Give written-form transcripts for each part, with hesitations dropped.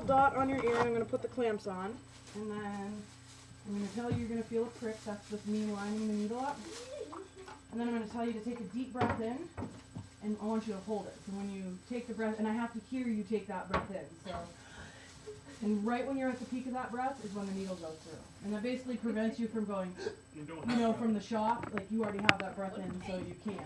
dot on your ear, and I'm going to put the clamps on. And then I'm going to tell you you're going to feel a prick. That's just me lining the needle up. And then I'm going to tell you to take a deep breath in, and I want you to hold it. So when you take the breath, and I have to hear you take that breath in. So, and right when you're at the peak of that breath is when the needle goes through. And that basically prevents you from going, you know, from the shock. Like you already have that breath in, so you can't.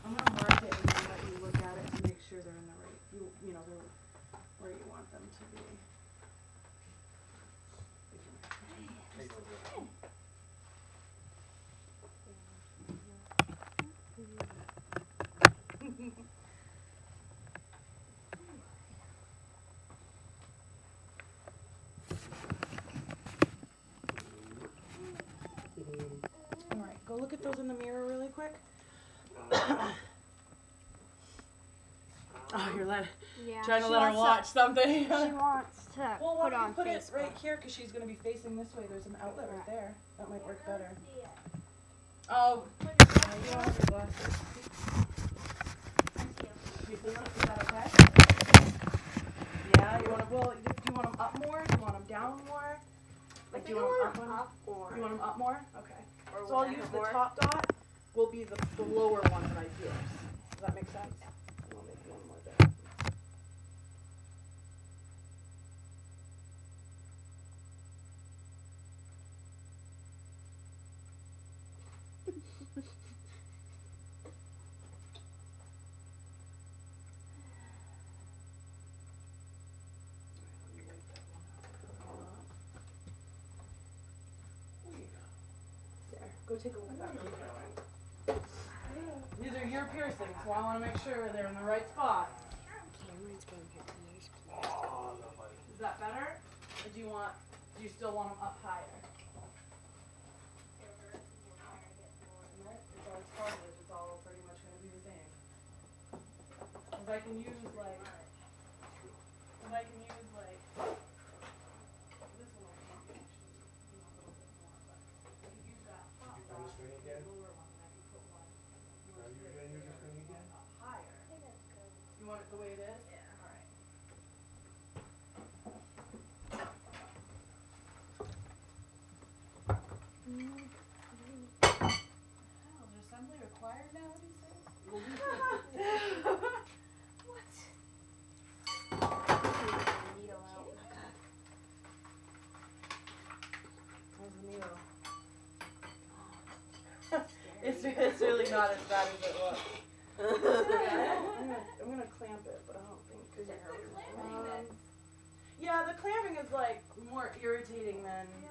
I'm going to mark it and then let you look at it to make sure they're in the right, you know, they're where you want them to be. All right, go look at those in the mirror really quick. Oh, you're trying to let her watch something. She wants to Well, put why on don't you put Facebook. it right here because she's going to be facing this way. There's an outlet right there. That might work better. Oh, you don't have your glasses. You feel it? Is that okay? Yeah, you want to, well, do you want them up more? Do you want them down more? Like, do you want them up more? You want them up more? Okay. So I'll use the top dot will be the lower one of my ears. Does that make sense? I'll make one more there. There, go take a look at that. These are your piercings, so I want to make sure they're in the right spot. Is that better? Or do you still want them up higher? It's all cartilage, it's all pretty much going to be the same. Because I can use like, this one will actually, a little bit more, but I could use that top dot, the lower one, and I can put one more up higher. You want it the way it is? Yeah. All right. Hell, is assembly required now with these things? What? Needle out. Where's the needle? It's really not as bad as it looks. I'm gonna clamp it, but I don't think because yeah, the clamping is like more irritating than it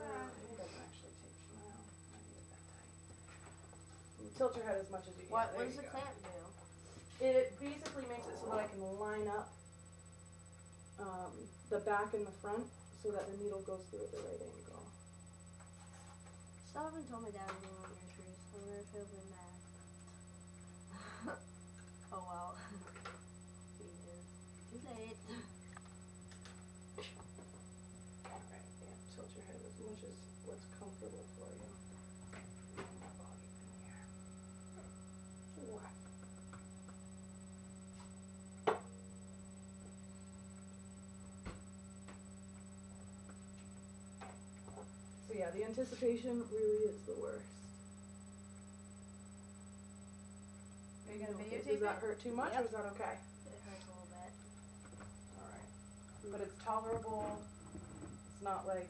doesn't actually take. Well, I need it that tight. You tilt your head as much as you can. What does the clamp do? It basically makes it so that I can line up the back and the front so that the needle goes through at the right angle. Still haven't told my dad I didn't want your trees. I'm gonna feel really mad. Oh well. Jesus. Too late. Alright, yeah, tilt your head as much as what's comfortable for you. And my volume in here. Wow. So yeah, the anticipation really is the worst. Are you gonna videotape Does that it? hurt too much or is that okay? It hurts a little bit. Alright. But it's tolerable. It's not like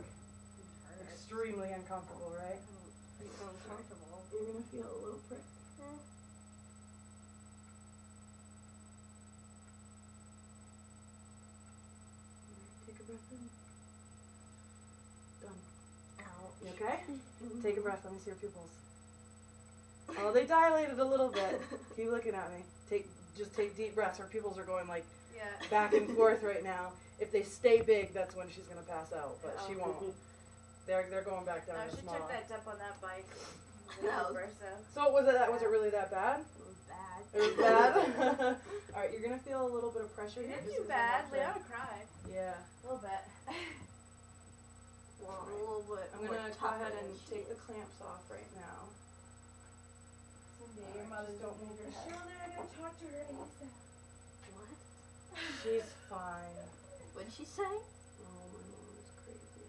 extremely uncomfortable, right? Pretty uncomfortable. You're gonna feel a little prick. Eh. Take a breath in. Done. Ow. You okay? Take a breath. Let me see your pupils. Oh, they dilated a little bit. Keep looking at me. Just take deep breaths. Her pupils are going like back and forth right now. If they stay big, that's when she's gonna pass out. But she won't. They're going back down No, to she small. took that dump on that bike. No. So was it really that bad? It was bad. It was bad? Alright, you're gonna feel a little bit of pressure It here. didn't This do is bad. enough Leona to- cried. Yeah. A little bit. Well, a little bit I'm more gonna go tougher ahead than and she take the is. clamps off right now. Yeah, your mother's don't move your head. Sheila, I gotta talk to her ASAP. What? She's fine. What did she say? Oh, my mom is crazy.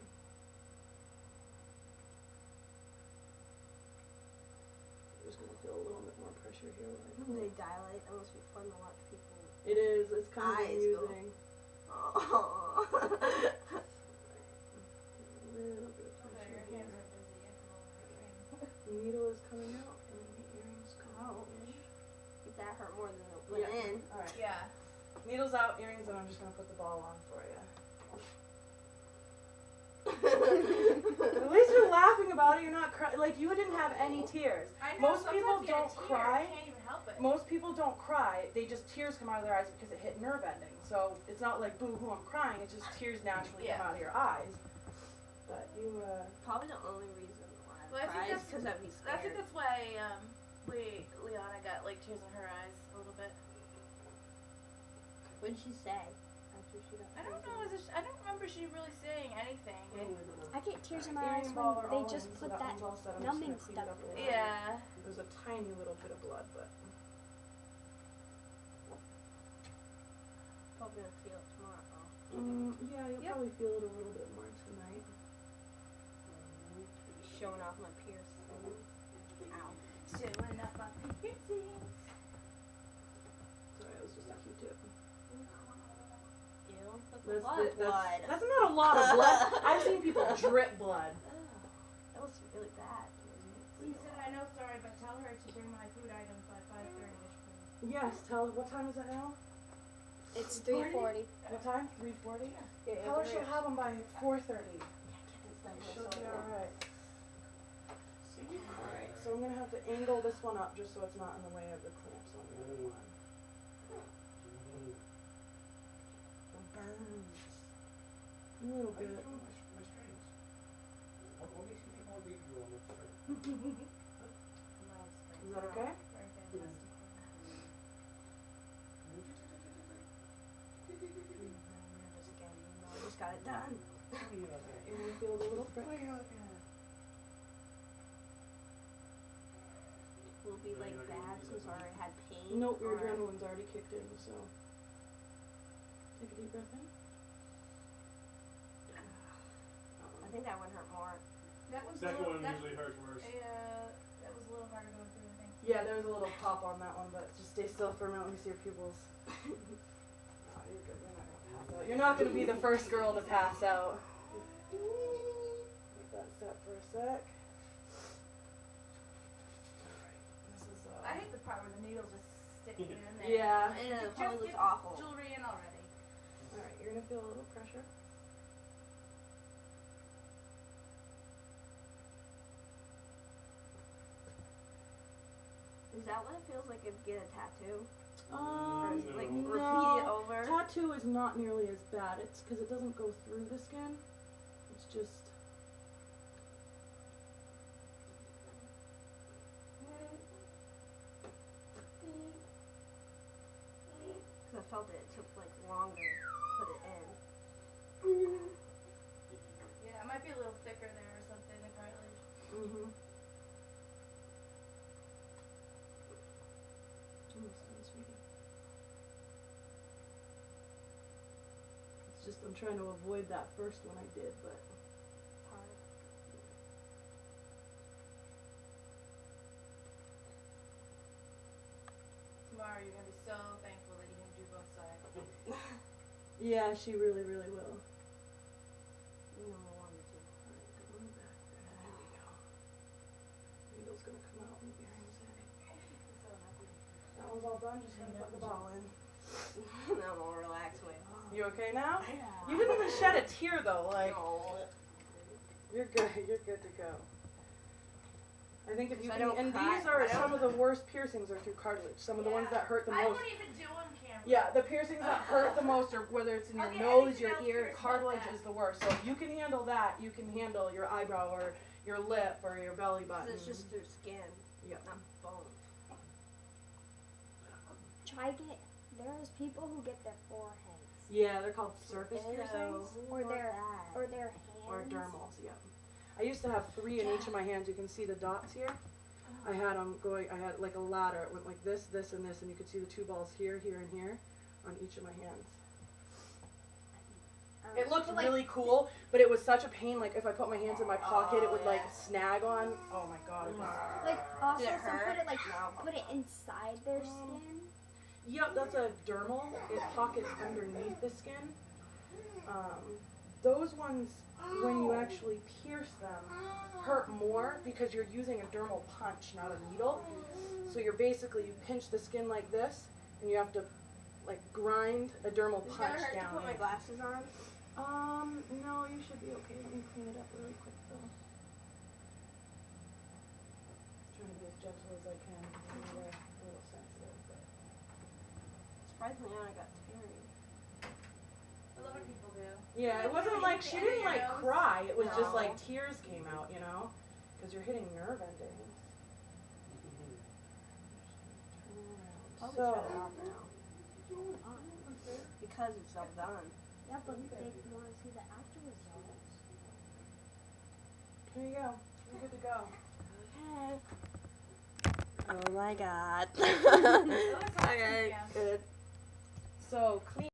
I'm just gonna feel a little bit more pressure here. When they dilate, that must be fun to watch people. It is. It's kind of Eyes go. amusing. Oh. A little bit of Okay, pressure your here. hands are busy at the moment. The needle is coming out and the earrings coming in. That hurt more than it went in. Alright. Yeah. Needles out, earrings, and I'm just gonna put the ball on for you. At least you're laughing about it. You're not crying. Like you didn't have any tears. I know, Most people sometimes you get a don't tear, cry. You can't even help it. Most people don't cry. They just tears come out of their eyes because it hit nerve ending. So it's not like boo hoo I'm crying. It's just tears naturally come Yeah. out of your eyes. But you Probably the only reason why Well, I think I cried is that's- because I'd be I scared. think that's why Liana got like tears in her eyes a little bit. What did she say after she got I don't know. I don't remember she really saying anything. I get tears in my Earring eyes and ball when are they all just in, so put that one's all set. I'm just numbing gonna clean stuff it up a little. Yeah. There's a tiny little bit of blood, but Probably gonna feel it tomorrow. yeah, you'll Yep. probably feel it a little bit more tonight. Showing off my piercing. Ow. Showing up my piercings. Sorry, it was just a Q-tip. Ew. That's a That's, lot of blood. that's not a lot of blood. I've seen people drip blood. That was really bad. Lisa, I know, sorry, but tell her to bring my food items by 5:30ish, please. Yes, tell what time is it now? It's 3:40. What time? 3:40? Yeah, Tell her she'll have them by 4:30. She'll be alright. Alright, so I'm gonna have to angle this one up just so it's not in the way of the clamps on the other one. The burns. A little bit. Is that okay? Very fantastic. I just got it done. You wanna feel the little prick? Will it be like bad since I already had pain? Nope, your or- adrenaline's already kicked in, so. Take a deep breath in. I think that would hurt more. That was Second a little, one that, usually hurts worse. that was a little hard to go through, I think. Yeah, there was a little pop on that one, but just stay still for a minute. Let me see your pupils. Oh, you're good. You're not gonna pass out. You're not gonna be the first girl to pass out. Let that set for a sec. Alright, this is I hate the part where the needle's just sticking in there. Yeah. And it Just probably looks get awful. Jewelry in already. Alright, you're gonna feel a little pressure. Is that what it feels like if you get a tattoo? Or Um, is it like No. repeat it over? Tattoo is not nearly as bad. It's because it doesn't go through the skin. It's just. Because I felt it took like longer to put it in. Yeah, it might be a little thicker there or something, the cartilage. Mm-hmm. Almost done, sweetie. It's just I'm trying to avoid that first one I did, but Hard. Tomorrow you're gonna be so thankful that you didn't do both sides. yeah, she really, really will. You know, I wanted to. Alright, come on back there. There we go. Needle's gonna come out and the earrings in. So happy. That one's all done, just gonna put the ball in. Now I'm all relaxed. Wait. You okay now? Yeah. You didn't even shed a tear though, like No. you're good to go. I think if you I can, don't and cry. these are I don't- some of the worst piercings are through cartilage. Some of the ones that hurt the I most. won't even do on camera. Yeah, the piercings that hurt the most are whether it's in your I'll get nose, anything your else ear, pierced but cartilage that. is the worst. So if you can handle that, you can handle your eyebrow or your lip or your belly 'Cause button. it's just through skin, Yep. not bone. Try get. There's people who get their foreheads Yeah, they're called surface Ew, piercings who or want their that? or their hands. or dermals. Yeah. I used to have 3 in each of my hands. You can see the dots here. I had them going, I had like a ladder, it went like this, this, and this, and you could see the 2 balls here, here, and here on each of my hands. It looked really cool, but it was such a pain, like if I put my hands in my pocket, it would like snag on. Oh my god. It was, Like also Did it some hurt? put it like put it inside their skin. yep, that's a dermal. It pockets underneath the skin. Those ones, when you actually pierce them, hurt more because you're using a dermal punch, not a needle. So you're basically, you pinch the skin like this, and you have to like grind a dermal Is it punch gonna hurt to down put my in. glasses on? No, you should be okay. Let me clean it up really quick though. Trying to be as gentle as I can. Anyway, a little sensitive, but. Surprisingly, I got teary. A lot of people do. Yeah, it wasn't like, she didn't like cry. It was just like tears came out, you know? Because you're hitting nerve endings. Probably So, shut it off now. Because it's all done. Yeah, but they want to see the after results. here you go. You're good to go. Okay. Oh my god. It looks awesome, Okay. yeah. Good. So, clean.